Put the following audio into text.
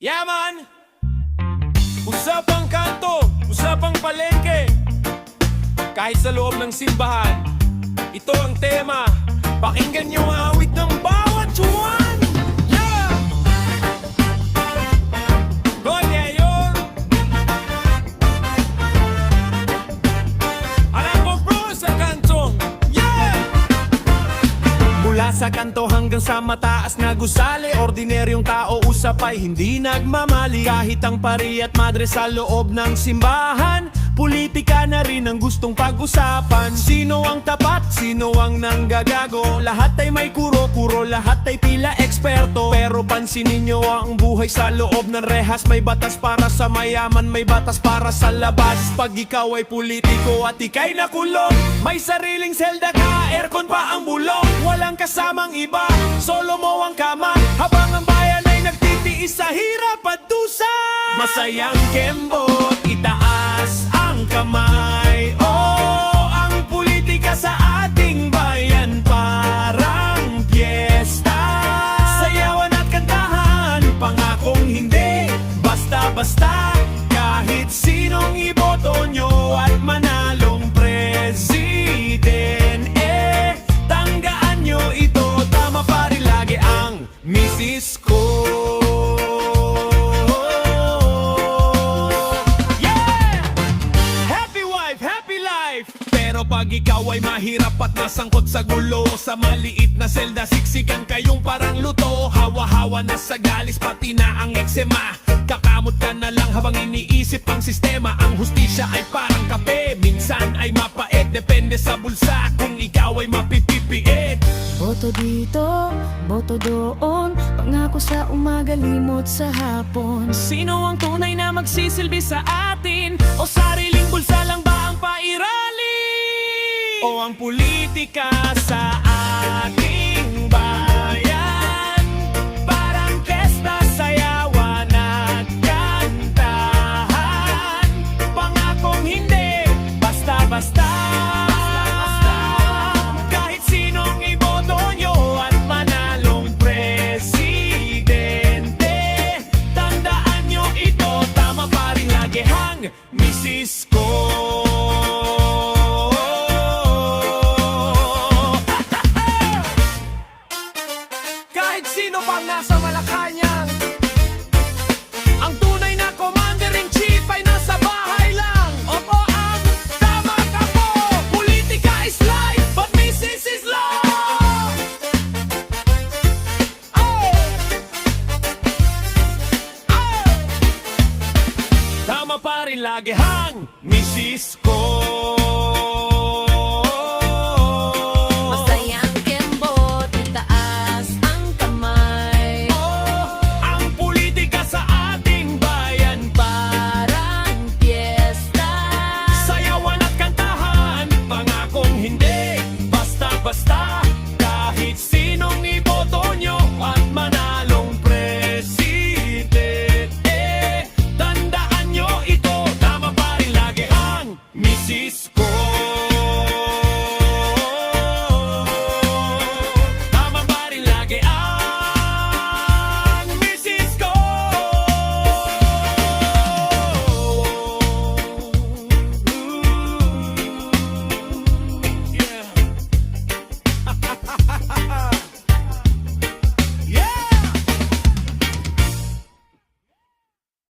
Yaman! Usapang kanto, usapang palengke. Kahit sa loob ng simbahan, ito ang tema. Pakinggan niyo ang awit ng bawat Juan. Yeah! Gonya yun! Alam mo bro sa kantong, yeah! Mula sa kanto hanggang sa mataas na gusali, ordinaryong tao usap ay hindi nagmamali. Kahit ang pari at madre sa loob ng simbahan, politika na rin ang gustong pag-usapan. Sino ang tapat, sino ang nanggagago? Lahat ay may kuro-kuro, lahat ay tila eksperto. Pero pansinin nyo ang buhay sa loob ng rehas. May batas para sa mayaman, may batas para sa labas. Pag ikaw ay politiko at ika'y nakulong, may sariling selda ka, aircon pa ang bulong. Walang kasamang iba, solo mo ang kama, habang ang bayan ay nagtitiis sa hirap at dusa. Masayang kembot, itaas ang kamay. Oh, ang politika sa ating bayan parang piyesta. Sayawan at kantahan, pangakong hindi basta-basta. Kahit sinong iboto nyo at manalong presidente, tanggaan nyo ito, tama pa rin lagi ang misis ko. Pero pag ikaw ay mahirap at nasangkot sa gulo, sa maliit na selda siksikan kayong parang luto. Hawa-hawa na sa galis pati na ang eksema. Kakamot ka na lang habang iniisip ang sistema. Ang hustisya ay parang kape, minsan ay mapait. Depende sa bulsa kung ikaw ay mapipipiit. Boto dito, boto doon, pangako sa umaga, limot sa hapon. Sino ang tunay na magsisilbi sa atin? O sariling bulsa lang ba ang pairali? O ang politika sa ating bayan parang pesta, sayawan at kantahan. Pangakong hindi basta-basta. Kahit sinong iboto nyo at manalong presidente, tandaan nyo ito, tama pa rin lagi hang misis ko. Sino pang nasa Malacanang, ang tunay na commander-in-chief ay nasa bahay lang. Opo, ang tama ka po, politika is life, but misis is love. Oh! Oh! Tama pa rin lagi hang misis ko.